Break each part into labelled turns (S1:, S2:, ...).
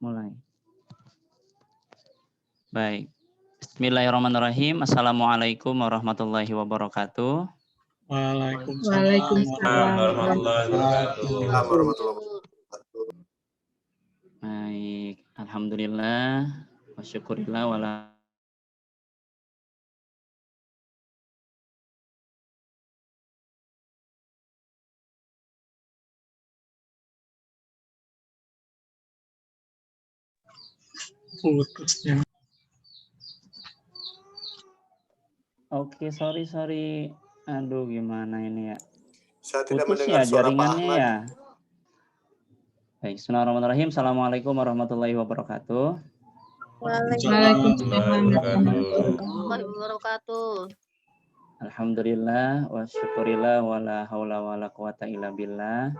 S1: mulai. Baik. Bismillahirrahmanirrahim. Assalamualaikum warahmatullahi wabarakatuh.
S2: Waalaikumsalam warahmatullahi wabarakatuh.
S1: Baik, alhamdulillah wa syukurillah wala
S2: Putusnya.
S1: Oke, sorry. Aduh, gimana ini ya?
S3: Saya tidak
S1: Putus
S3: mendengar
S1: ya
S3: suara Pak
S1: jaringannya
S3: Ahmad.
S1: ya. Baik, bismillahirrahmanirrahim. Assalamualaikum warahmatullahi wabarakatuh.
S2: Waalaikumsalam
S4: warahmatullahi wabarakatuh.
S1: Alhamdulillah wa syukurillah wala haula wala quwata illa billah.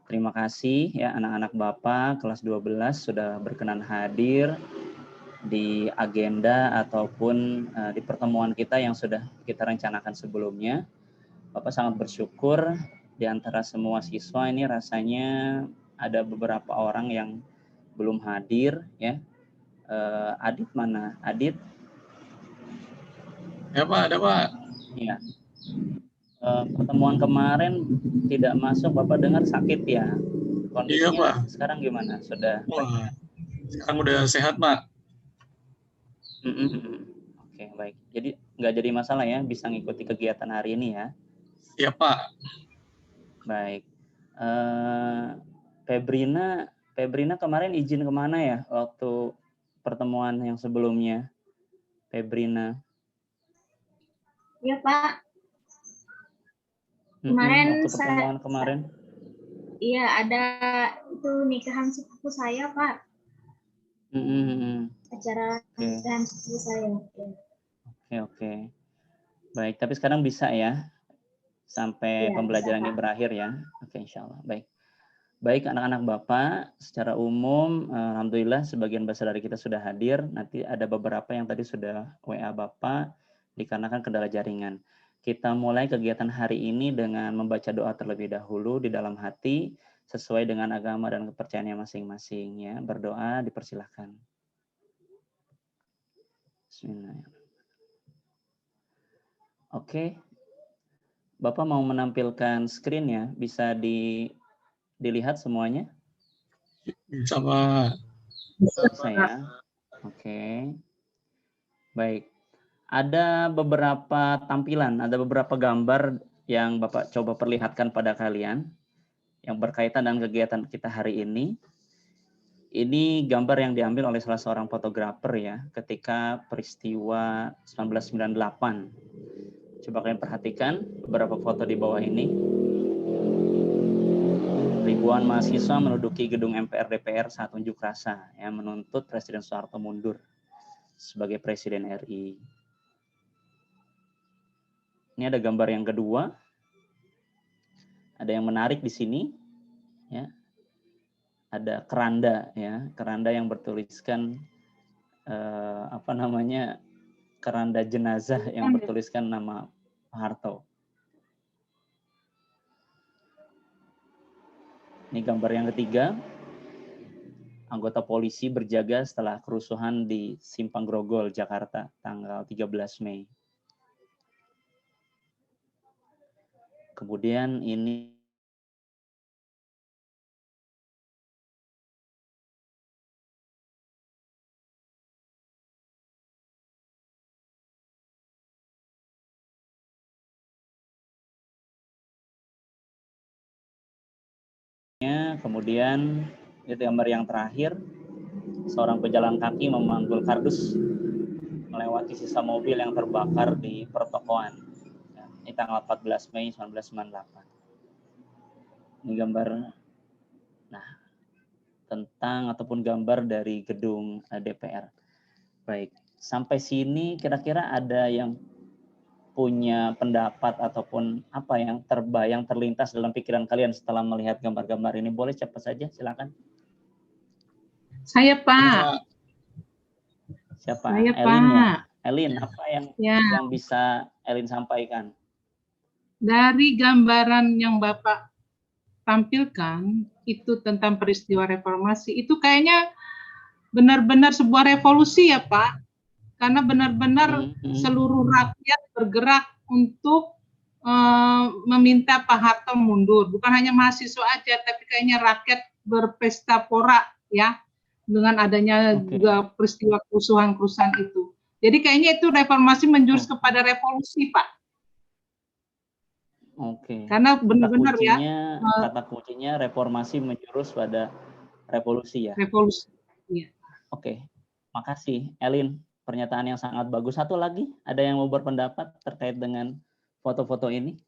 S1: Terima kasih ya anak-anak Bapak kelas 12 sudah berkenan hadir di agenda ataupun di pertemuan kita yang sudah kita rencanakan sebelumnya. Bapak sangat bersyukur di antara semua siswa ini rasanya ada beberapa orang yang belum hadir ya. Adit mana? Adit?
S2: Ya Pak, ada Pak.
S1: Iya. Pertemuan kemarin tidak masuk, Bapak dengar sakit ya? Kondisinya
S2: Iya, Pak.
S1: sekarang gimana? Sudah?
S2: Wah, sekarang udah sehat Pak.
S1: Oke, baik. Jadi nggak jadi masalah ya, bisa ngikuti kegiatan hari ini ya?
S2: Iya Pak.
S1: Baik. Febrina kemarin izin kemana ya waktu pertemuan yang sebelumnya? Febrina.
S4: Ya Pak. Kemarin
S1: waktu pertemuan kemarin.
S4: Iya, ada itu nikahan sepupu saya Pak. Acara nikahan sepupu saya.
S1: Oke. Baik, tapi sekarang bisa ya sampai
S4: Ya,
S1: pembelajaran
S4: bisa,
S1: ini berakhir ya. Oke, insya Allah. Baik anak-anak Bapak, secara umum alhamdulillah sebagian besar dari kita sudah hadir. Nanti ada beberapa yang tadi sudah WA Bapak dikarenakan kendala jaringan. Kita mulai kegiatan hari ini dengan membaca doa terlebih dahulu di dalam hati sesuai dengan agama dan kepercayaannya masing-masing ya. Berdoa dipersilahkan. Bismillahirrahmanirrahim. Oke. Bapak mau menampilkan screen ya, bisa dilihat semuanya?
S2: Bisa Pak.
S1: Bisa ya. Oke. Baik. Ada beberapa tampilan, ada beberapa gambar yang Bapak coba perlihatkan pada kalian yang berkaitan dengan kegiatan kita hari ini. Ini gambar yang diambil oleh salah seorang fotografer ya ketika peristiwa 1998. Coba kalian perhatikan beberapa foto di bawah ini. Ribuan mahasiswa menduduki gedung MPR DPR saat unjuk rasa yang menuntut Presiden Soeharto mundur sebagai Presiden RI. Ini ada gambar yang kedua. Ada yang menarik di sini, ya. Ada keranda, ya, keranda yang bertuliskan keranda jenazah yang bertuliskan nama Pak Harto. Ini gambar yang ketiga. Anggota polisi berjaga setelah kerusuhan di Simpang Grogol, Jakarta, tanggal 13 Mei. Kemudian ini kemudian itu gambar yang terakhir, seorang pejalan kaki memanggul kardus melewati sisa mobil yang terbakar di pertokoan. Ini tanggal 14 Mei 1998. Ini gambar tentang ataupun gambar dari gedung DPR. Baik, sampai sini kira-kira ada yang punya pendapat ataupun apa yang terbayang terlintas dalam pikiran kalian setelah melihat gambar-gambar ini? Boleh cepat saja, silakan.
S5: Saya Pak.
S1: Siapa?
S5: Saya
S1: Elin ya.
S5: Pak.
S1: Elin, apa yang bisa Elin sampaikan?
S5: Dari gambaran yang Bapak tampilkan itu tentang peristiwa reformasi itu kayaknya benar-benar sebuah revolusi ya Pak, karena benar-benar seluruh rakyat bergerak untuk meminta Pak Harto mundur. Bukan hanya mahasiswa aja, tapi kayaknya rakyat berpesta pora ya, dengan adanya juga peristiwa kerusuhan-kerusuhan itu. Jadi kayaknya itu reformasi menjurus kepada revolusi Pak.
S1: Oke.
S5: Karena benar-benar ya.
S1: Kata kuncinya reformasi menjurus pada revolusi ya.
S5: Revolusi. Ya.
S1: Oke, makasih Elin. Pernyataan yang sangat bagus. Satu lagi, ada yang mau berpendapat terkait dengan foto-foto ini?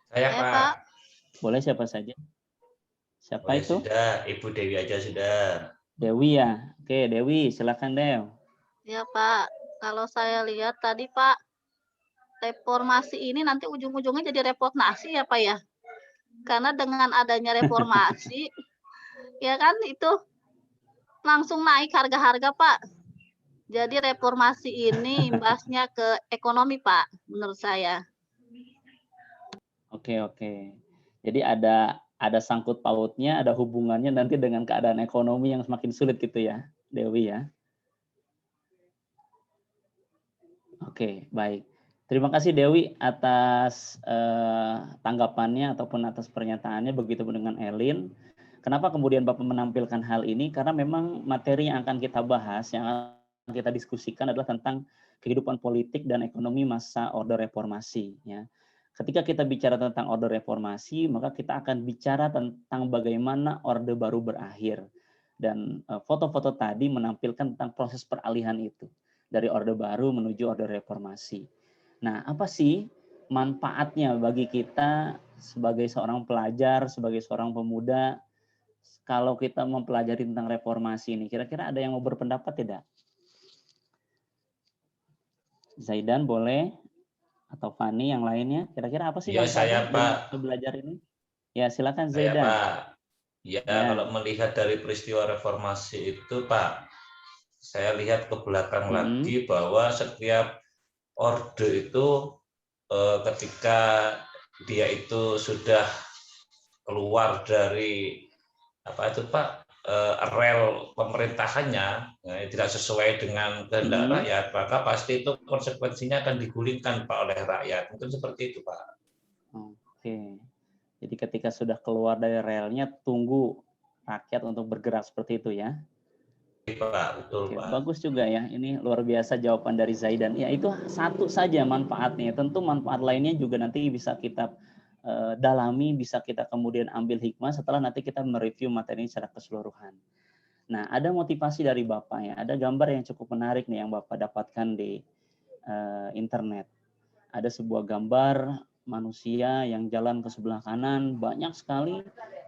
S3: Saya Pak.
S1: Boleh siapa saja? Siapa
S3: Boleh
S1: itu?
S3: Sudah, Ibu Dewi aja sudah.
S1: Dewi ya. Oke, Dewi, silakan Dew.
S6: Ya Pak, kalau saya lihat tadi Pak, reformasi ini nanti ujung-ujungnya jadi reformasi ya Pak ya. Karena dengan adanya reformasi, ya kan itu langsung naik harga-harga Pak. Jadi reformasi ini imbasnya ke ekonomi Pak, menurut saya.
S1: Oke. Jadi ada sangkut pautnya, ada hubungannya nanti dengan keadaan ekonomi yang semakin sulit gitu ya, Dewi ya. Oke, baik. Terima kasih Dewi atas tanggapannya ataupun atas pernyataannya, begitu pun dengan Elin. Kenapa kemudian Bapak menampilkan hal ini? Karena memang materi yang akan kita bahas, yang akan kita diskusikan adalah tentang kehidupan politik dan ekonomi masa Orde Reformasi. Ya. Ketika kita bicara tentang Orde Reformasi, maka kita akan bicara tentang bagaimana Orde Baru berakhir. Dan foto-foto tadi menampilkan tentang proses peralihan itu. Dari Orde Baru menuju Orde Reformasi. Nah, apa sih manfaatnya bagi kita sebagai seorang pelajar, sebagai seorang pemuda, kalau kita mempelajari tentang reformasi ini? Kira-kira ada yang mau berpendapat tidak? Zaidan boleh, atau Fani yang lainnya, kira-kira apa sih
S3: Ya saya Pak.
S1: belajar ini? Ya silakan
S3: Saya
S1: Zaidan.
S3: Pak. Ya, kalau melihat dari peristiwa reformasi itu Pak, saya lihat ke belakang lagi bahwa setiap orde itu ketika dia itu sudah keluar dari apa itu Pak, rel pemerintahannya tidak sesuai dengan kehendak rakyat, maka pasti itu konsekuensinya akan digulingkan Pak oleh rakyat. Mungkin seperti itu Pak.
S1: Oke. Jadi ketika sudah keluar dari relnya, tunggu rakyat untuk bergerak seperti itu ya.
S3: Pak, betul Pak.
S1: Bagus juga ya. Ini luar biasa jawaban dari Zaidan. Ya itu satu saja manfaatnya. Tentu manfaat lainnya juga nanti bisa kita dalami, bisa kita kemudian ambil hikmah setelah nanti kita mereview materi ini secara keseluruhan. Nah, ada motivasi dari Bapak ya. Ada gambar yang cukup menarik nih yang Bapak dapatkan di internet. Ada sebuah gambar manusia yang jalan ke sebelah kanan banyak sekali,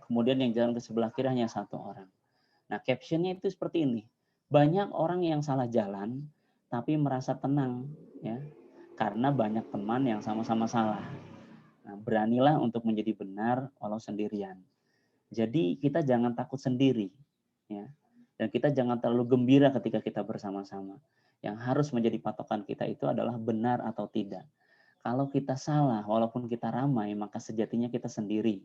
S1: kemudian yang jalan ke sebelah kiri hanya satu orang. Nah, captionnya itu seperti ini. Banyak orang yang salah jalan tapi merasa tenang ya. Karena banyak teman yang sama-sama salah. Nah, beranilah untuk menjadi benar walau sendirian. Jadi kita jangan takut sendiri ya. Dan kita jangan terlalu gembira ketika kita bersama-sama. Yang harus menjadi patokan kita itu adalah benar atau tidak. Kalau kita salah, walaupun kita ramai, maka sejatinya kita sendiri.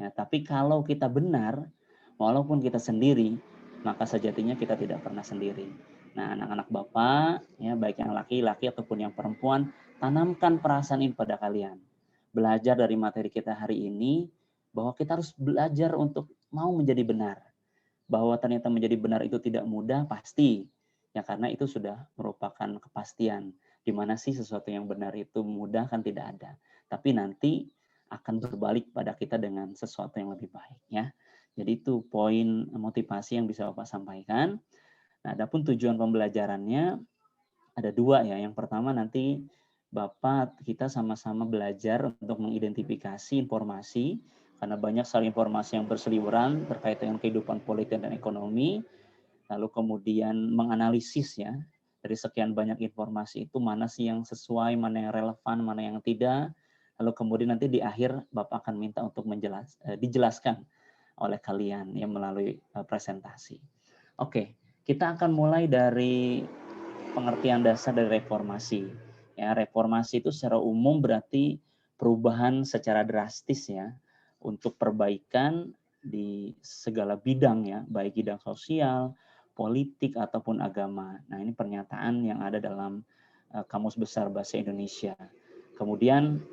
S1: Ya, tapi kalau kita benar, walaupun kita sendiri, maka sejatinya kita tidak pernah sendiri. Nah, anak-anak Bapak, ya, baik yang laki-laki ataupun yang perempuan, tanamkan perasaan ini pada kalian. Belajar dari materi kita hari ini, bahwa kita harus belajar untuk mau menjadi benar. Bahwa ternyata menjadi benar itu tidak mudah, pasti. Ya, karena itu sudah merupakan kepastian. Di mana sih sesuatu yang benar itu mudah kan tidak ada. Tapi nanti akan berbalik pada kita dengan sesuatu yang lebih baik. Ya. Jadi itu poin motivasi yang bisa Bapak sampaikan. Nah, adapun tujuan pembelajarannya ada dua ya. Yang pertama nanti Bapak kita sama-sama belajar untuk mengidentifikasi informasi karena banyak sekali informasi yang berseliweran terkait dengan kehidupan politik dan ekonomi. Lalu kemudian menganalisis ya dari sekian banyak informasi itu mana sih yang sesuai, mana yang relevan, mana yang tidak. Lalu kemudian nanti di akhir Bapak akan minta untuk dijelaskan oleh kalian yang melalui presentasi. Oke, kita akan mulai dari pengertian dasar dari reformasi. Ya, reformasi itu secara umum berarti perubahan secara drastis ya untuk perbaikan di segala bidang ya, baik bidang sosial, politik ataupun agama. Nah, ini pernyataan yang ada dalam Kamus Besar Bahasa Indonesia. Kemudian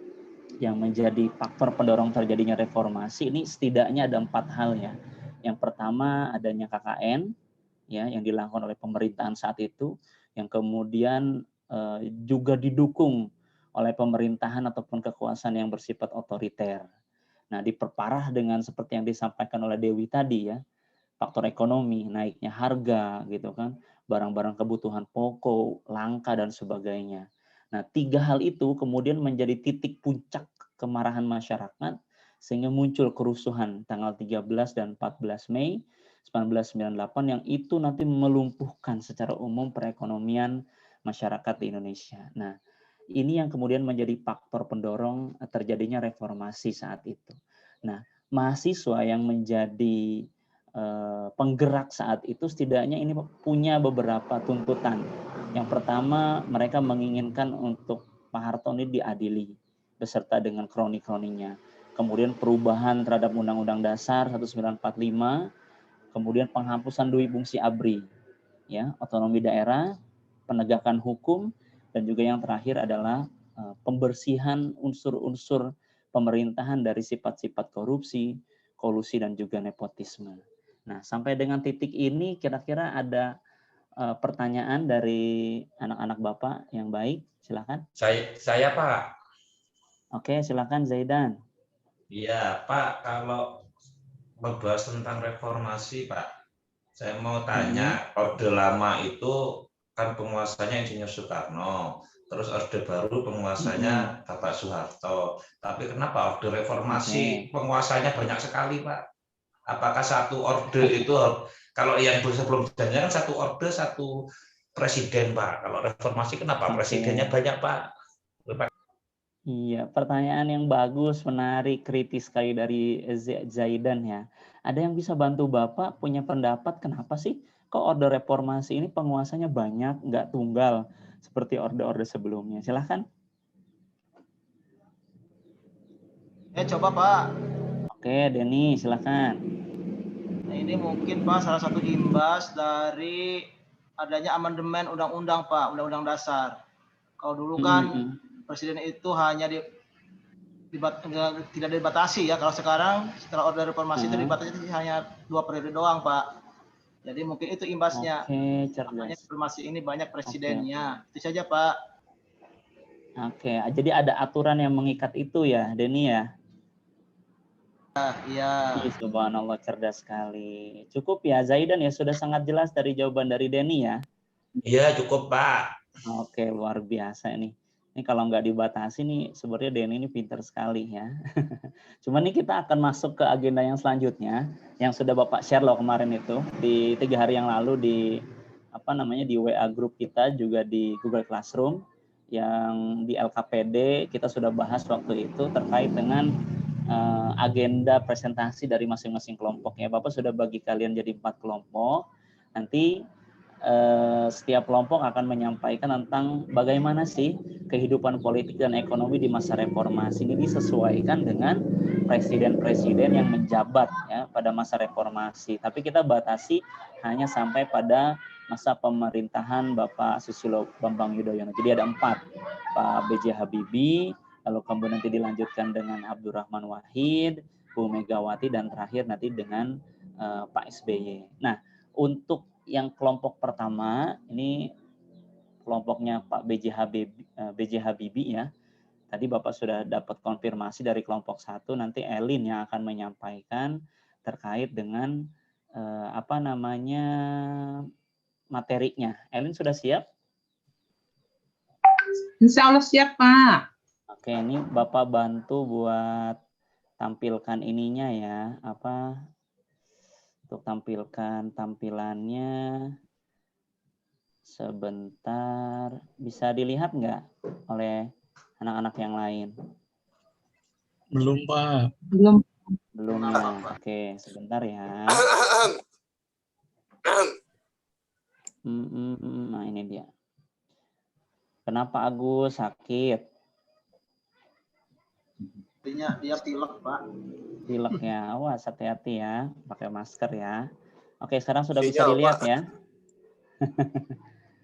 S1: yang menjadi faktor pendorong terjadinya reformasi ini setidaknya ada 4 hal ya. Yang pertama adanya KKN ya yang dilakukan oleh pemerintahan saat itu, yang kemudian juga didukung oleh pemerintahan ataupun kekuasaan yang bersifat otoriter. Nah, diperparah dengan seperti yang disampaikan oleh Dewi tadi ya, faktor ekonomi, naiknya harga gitu kan, barang-barang kebutuhan pokok, langka dan sebagainya. Nah, 3 hal itu kemudian menjadi titik puncak kemarahan masyarakat sehingga muncul kerusuhan tanggal 13 dan 14 Mei 1998 yang itu nanti melumpuhkan secara umum perekonomian masyarakat di Indonesia. Nah, ini yang kemudian menjadi faktor pendorong terjadinya reformasi saat itu. Nah, mahasiswa yang menjadi penggerak saat itu setidaknya ini punya beberapa tuntutan. Yang pertama, mereka menginginkan untuk Pak Harto ini diadili beserta dengan kroni-kroninya. Kemudian perubahan terhadap Undang-Undang Dasar 1945, kemudian penghapusan dui fungsi ABRI, ya, otonomi daerah, penegakan hukum, dan juga yang terakhir adalah pembersihan unsur-unsur pemerintahan dari sifat-sifat korupsi, kolusi, dan juga nepotisme. Nah, sampai dengan titik ini kira-kira ada pertanyaan dari anak-anak Bapak yang baik, silakan.
S3: Saya Pak.
S1: Oke, silakan Zaidan.
S3: Iya Pak, kalau membahas tentang reformasi Pak, saya mau tanya, Orde Lama itu kan penguasanya Insinyur Soekarno, terus Orde Baru penguasanya Bapak Soeharto. Tapi kenapa Orde Reformasi penguasanya banyak sekali Pak? Apakah satu orde itu, kalau yang sebelum kan satu orde satu presiden Pak, kalau reformasi kenapa presidennya banyak Pak?
S1: Iya, pertanyaan yang bagus, menarik, kritis sekali dari Zaidan ya. Ada yang bisa bantu Bapak punya pendapat kenapa sih kok orde reformasi ini penguasanya banyak, nggak tunggal seperti orde-orde sebelumnya? Silahkan.
S7: Coba Pak.
S1: Oke, Denny, silahkan.
S7: Nah, ini mungkin Pak salah satu imbas dari adanya amandemen undang-undang Pak, undang-undang dasar. Kalau dulu kan presiden itu hanya tidak dibatasi ya. Kalau sekarang setelah orde reformasi itu dibatasi hanya 2 periode doang Pak. Jadi mungkin itu imbasnya.
S1: Oke, cerdas.
S7: Makanya reformasi ini banyak presidennya. Itu saja Pak.
S1: Oke, jadi ada aturan yang mengikat itu ya, Denny ya?
S7: Iya.
S1: Subhanallah, cerdas sekali. Cukup ya, Zaidan ya, sudah sangat jelas dari jawaban dari Denny ya?
S3: Iya, cukup Pak.
S1: Oke, luar biasa ini. Ini kalau nggak dibatasi nih, sebenarnya Denny ini pintar sekali ya. Cuman nih kita akan masuk ke agenda yang selanjutnya, yang sudah Bapak share loh kemarin itu, di 3 hari yang lalu di di WA group kita, juga di Google Classroom, yang di LKPD kita sudah bahas waktu itu terkait dengan agenda presentasi dari masing-masing kelompok ya. Bapak sudah bagi kalian jadi 4 kelompok. Nanti setiap kelompok akan menyampaikan tentang bagaimana sih kehidupan politik dan ekonomi di masa reformasi ini disesuaikan dengan presiden-presiden yang menjabat ya pada masa reformasi. Tapi kita batasi hanya sampai pada masa pemerintahan Bapak Susilo Bambang Yudhoyono. Jadi ada 4, Pak B.J. Habibie, lalu kemudian nanti dilanjutkan dengan Abdurrahman Wahid, Bu Megawati, dan terakhir nanti dengan Pak SBY. Nah, untuk yang kelompok pertama, ini kelompoknya Pak B.J. Habibie ya. Tadi Bapak sudah dapat konfirmasi dari kelompok 1, nanti Elin yang akan menyampaikan terkait dengan materinya. Elin sudah siap?
S5: Insya Allah siap, Pak.
S1: Oke, ini Bapak bantu buat tampilkan ininya ya, untuk tampilkan tampilannya sebentar. Bisa dilihat nggak oleh anak-anak yang lain?
S2: Belum Pak.
S1: Belum ya. Oke, sebentar ya. Nah, ini dia. Kenapa Agus sakit?
S7: Dia pilek, Pak.
S1: Pileknya, awas hati-hati ya, pakai masker ya. Oke, sekarang sudah bisa
S8: Sinyal,
S1: dilihat
S8: Pak.
S1: ya.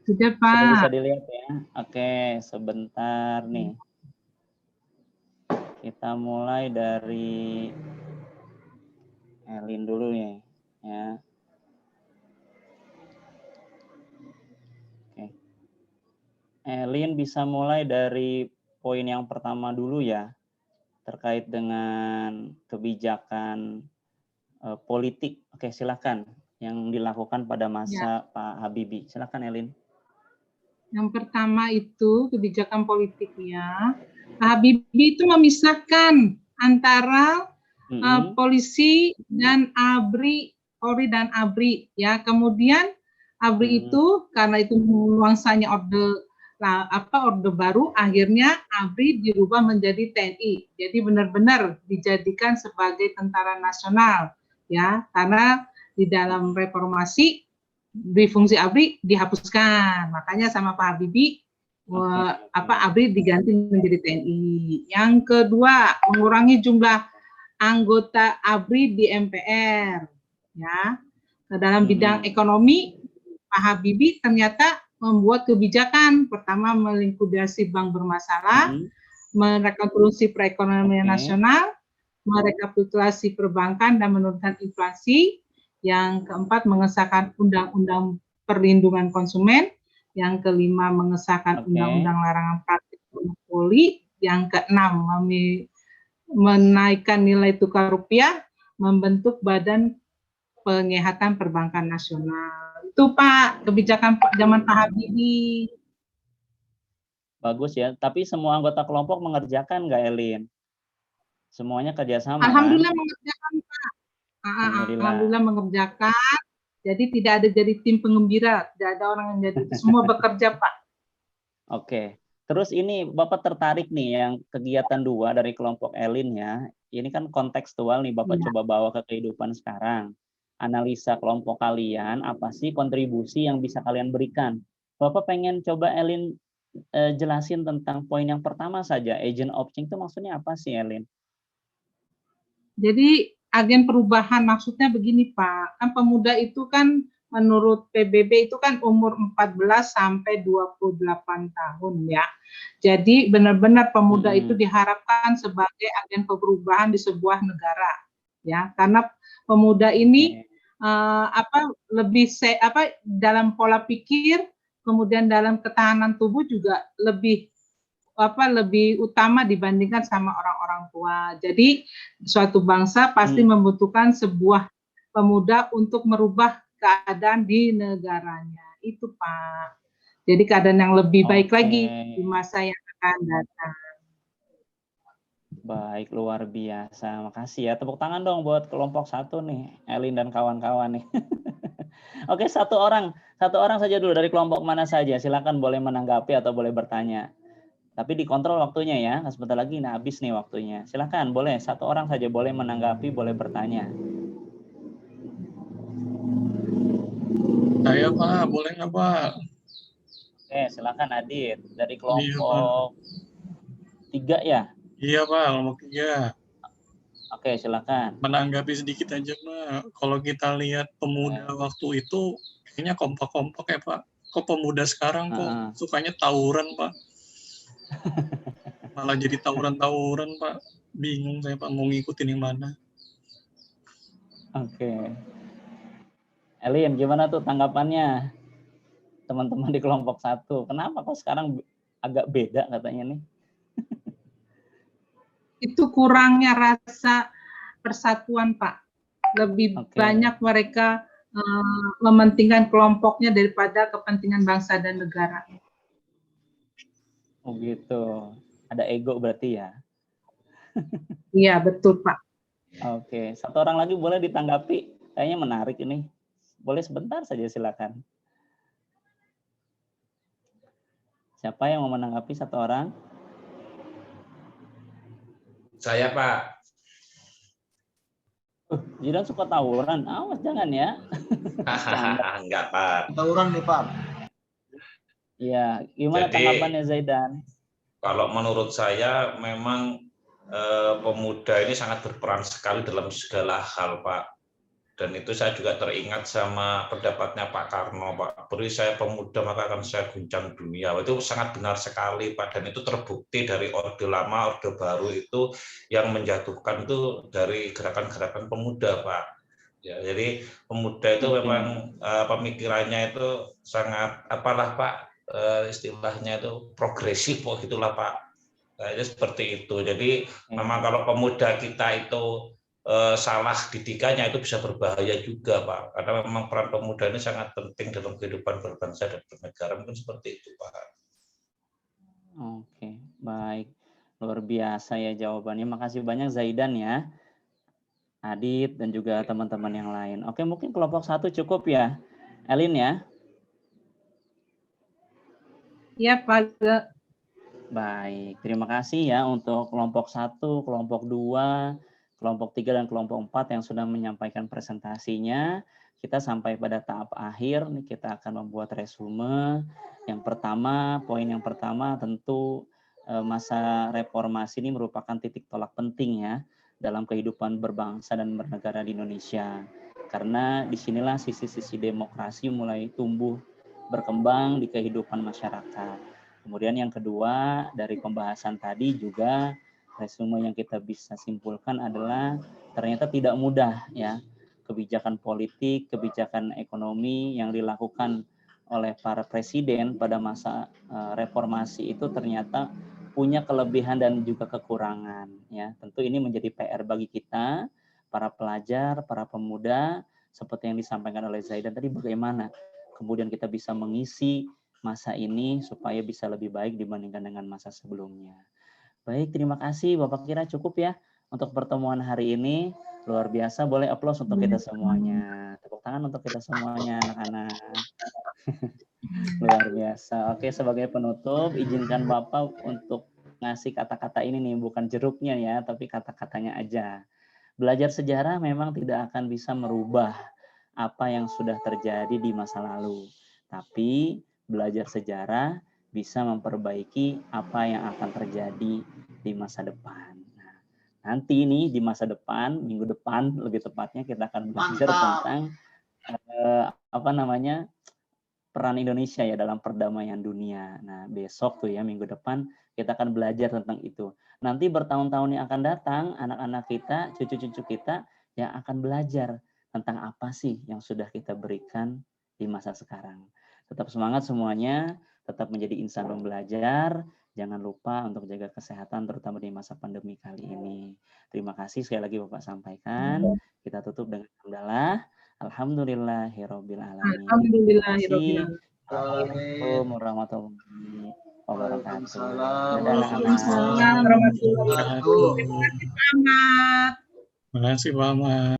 S5: Sudah,
S1: Sudah bisa
S5: Pak.
S1: dilihat ya. Oke, sebentar nih. Kita mulai dari Elin dulu nih, ya. Oke. Elin bisa mulai dari poin yang pertama dulu ya, terkait dengan kebijakan politik. Oke, silakan. Yang dilakukan pada masa Pak Habibie. Silakan Elin.
S5: Yang pertama itu kebijakan politiknya, Pak Habibie itu memisahkan antara polisi dan ABRI, Polri dan ABRI ya. Kemudian ABRI itu karena itu nuansanya orde baru, akhirnya ABRI dirubah menjadi TNI. Jadi benar-benar dijadikan sebagai tentara nasional ya, karena di dalam reformasi di fungsi ABRI dihapuskan, makanya sama Pak Habibie ABRI diganti menjadi TNI. Yang kedua, mengurangi jumlah anggota ABRI di MPR ya. Dalam bidang ekonomi, Pak Habibie ternyata membuat kebijakan, pertama melikuidasi bank bermasalah, merekonstruksi perekonomian nasional, merekapitulasi perbankan dan menurunkan inflasi. Yang keempat, mengesahkan undang-undang perlindungan konsumen. Yang kelima, mengesahkan undang-undang larangan praktik monopoli. Yang keenam, menaikkan nilai tukar rupiah, membentuk Badan Penyihatan Perbankan Nasional. Itu Pak, kebijakan zaman Pak Habibie.
S1: Bagus ya, tapi semua anggota kelompok mengerjakan nggak Elin? Semuanya kerjasama
S5: Alhamdulillah
S1: kan?
S5: mengerjakan Pak. Alhamdulillah mengerjakan. Jadi tidak ada jadi tim penggembira, tidak ada orang yang jadi, semua bekerja Pak.
S1: Oke, terus ini Bapak tertarik nih yang kegiatan 2 dari kelompok Elin ya. Ini kan kontekstual nih Bapak coba bawa ke kehidupan sekarang. Analisa kelompok kalian, apa sih kontribusi yang bisa kalian berikan? Bapak pengen coba Elin jelasin tentang poin yang pertama saja, agent of change itu maksudnya apa sih Elin?
S5: Jadi agen perubahan maksudnya begini Pak, kan pemuda itu kan menurut PBB itu kan umur 14 sampai 28 tahun ya. Jadi benar-benar pemuda itu diharapkan sebagai agen perubahan di sebuah negara ya, karena pemuda ini lebih dalam pola pikir, kemudian dalam ketahanan tubuh juga lebih utama dibandingkan sama orang-orang tua. Jadi suatu bangsa pasti membutuhkan sebuah pemuda untuk merubah keadaan di negaranya. Itu Pak. Jadi keadaan yang lebih baik lagi di masa yang akan datang.
S1: Baik, luar biasa. Makasih ya. Tepuk tangan dong buat kelompok 1 nih, Elin dan kawan-kawan nih. Oke, satu orang saja dulu dari kelompok mana saja. Silakan boleh menanggapi atau boleh bertanya. Tapi dikontrol waktunya ya, sebentar lagi habis nih waktunya. Silakan, boleh satu orang saja, boleh menanggapi, boleh bertanya.
S2: Saya Pak, boleh nggak Pak?
S1: Oke, silakan Adit dari kelompok 3 ya.
S2: Iya Pak, kelompok 3.
S1: Oke, silakan.
S2: Menanggapi sedikit aja Pak. Kalau kita lihat pemuda waktu itu, kayaknya kompak-kompak ya Pak. Kok pemuda sekarang kok sukanya tawuran Pak? Malah jadi tawuran-tawuran Pak. Bingung saya Pak mau ngikutin yang mana.
S1: Oke. Elin, gimana tuh tanggapannya teman-teman di kelompok 1? Kenapa kok sekarang agak beda katanya nih?
S5: Itu kurangnya rasa persatuan Pak. Lebih banyak mereka mementingkan kelompoknya daripada kepentingan bangsa dan negara.
S1: Oh gitu, ada ego berarti ya?
S5: Iya betul Pak.
S1: Oke, satu orang lagi boleh ditanggapi, kayaknya menarik ini. Boleh sebentar saja silakan. Siapa yang mau menanggapi satu orang?
S3: Saya Pak.
S1: Jidan suka tawuran, awas jangan ya.
S3: Enggak Pak.
S7: Tawuran nih Pak.
S1: Iya, gimana tanggapannya Zaidan?
S3: Kalau menurut saya memang pemuda ini sangat berperan sekali dalam segala hal, Pak. Dan itu saya juga teringat sama pendapatnya Pak Karno, Pak. Beri saya pemuda maka akan saya guncang dunia. Itu sangat benar sekali, Pak. Dan itu terbukti dari Orde Lama, Orde Baru itu yang menjatuhkan itu dari gerakan-gerakan pemuda, Pak. Ya, jadi pemuda itu memang pemikirannya itu sangat apalah, Pak, istilahnya itu progresif, kok gitulah, Pak. Kayaknya seperti itu. Jadi memang kalau pemuda kita itu salah didikannya itu bisa berbahaya juga, Pak. Karena memang peran pemuda ini sangat penting dalam kehidupan berbangsa dan bernegara. Mungkin seperti itu, Pak.
S1: Oke, baik. Luar biasa ya jawabannya. Makasih banyak Zaidan ya, Adit, dan juga teman-teman yang lain. Oke, mungkin kelompok 1 cukup ya, Elin ya?
S5: Ya, Pak.
S1: Baik, terima kasih ya untuk kelompok 1, kelompok 2, kelompok 3 dan kelompok 4 yang sudah menyampaikan presentasinya. Kita sampai pada tahap akhir, kita akan membuat resume. Yang pertama, poin yang pertama tentu masa reformasi ini merupakan titik tolak penting ya dalam kehidupan berbangsa dan bernegara di Indonesia. Karena disinilah sisi-sisi demokrasi mulai tumbuh berkembang di kehidupan masyarakat. Kemudian yang kedua, dari pembahasan tadi juga resume yang kita bisa simpulkan adalah ternyata tidak mudah ya kebijakan politik, kebijakan ekonomi yang dilakukan oleh para presiden pada masa reformasi itu ternyata punya kelebihan dan juga kekurangan ya. Tentu ini menjadi PR bagi kita para pelajar, para pemuda seperti yang disampaikan oleh Zaidan tadi, bagaimana kemudian kita bisa mengisi masa ini supaya bisa lebih baik dibandingkan dengan masa sebelumnya. Baik, terima kasih Bapak, kira cukup ya untuk pertemuan hari ini. Luar biasa, boleh aplaus untuk kita semuanya. Tepuk tangan untuk kita semuanya anak-anak. Luar biasa. Oke, sebagai penutup izinkan Bapak untuk ngasih kata-kata ini nih, bukan jeruknya ya, tapi kata-katanya aja. Belajar sejarah memang tidak akan bisa merubah apa yang sudah terjadi di masa lalu. Tapi belajar sejarah bisa memperbaiki apa yang akan terjadi di masa depan. Nah, nanti ini di masa depan, minggu depan lebih tepatnya kita akan belajar tentang peran Indonesia ya dalam perdamaian dunia. Nah, besok tuh ya minggu depan kita akan belajar tentang itu. Nanti bertahun-tahun yang akan datang, anak-anak kita, cucu-cucu kita yang akan belajar tentang apa sih yang sudah kita berikan di masa sekarang. Tetap semangat semuanya, tetap menjadi insan pembelajar. Jangan lupa untuk jaga kesehatan terutama di masa pandemi kali ini. Terima kasih sekali lagi Bapak sampaikan. Kita tutup dengan hamdalah. Alhamdulillahirabbil alamin.
S5: Alhamdulillahirabbil alamin.
S1: Assalamualaikum warahmatullahi wabarakatuh.
S5: Waalaikumsalam warahmatullahi wabarakatuh. Terima kasih Pak Ahmad.
S2: Terima kasih Pak Ahmad.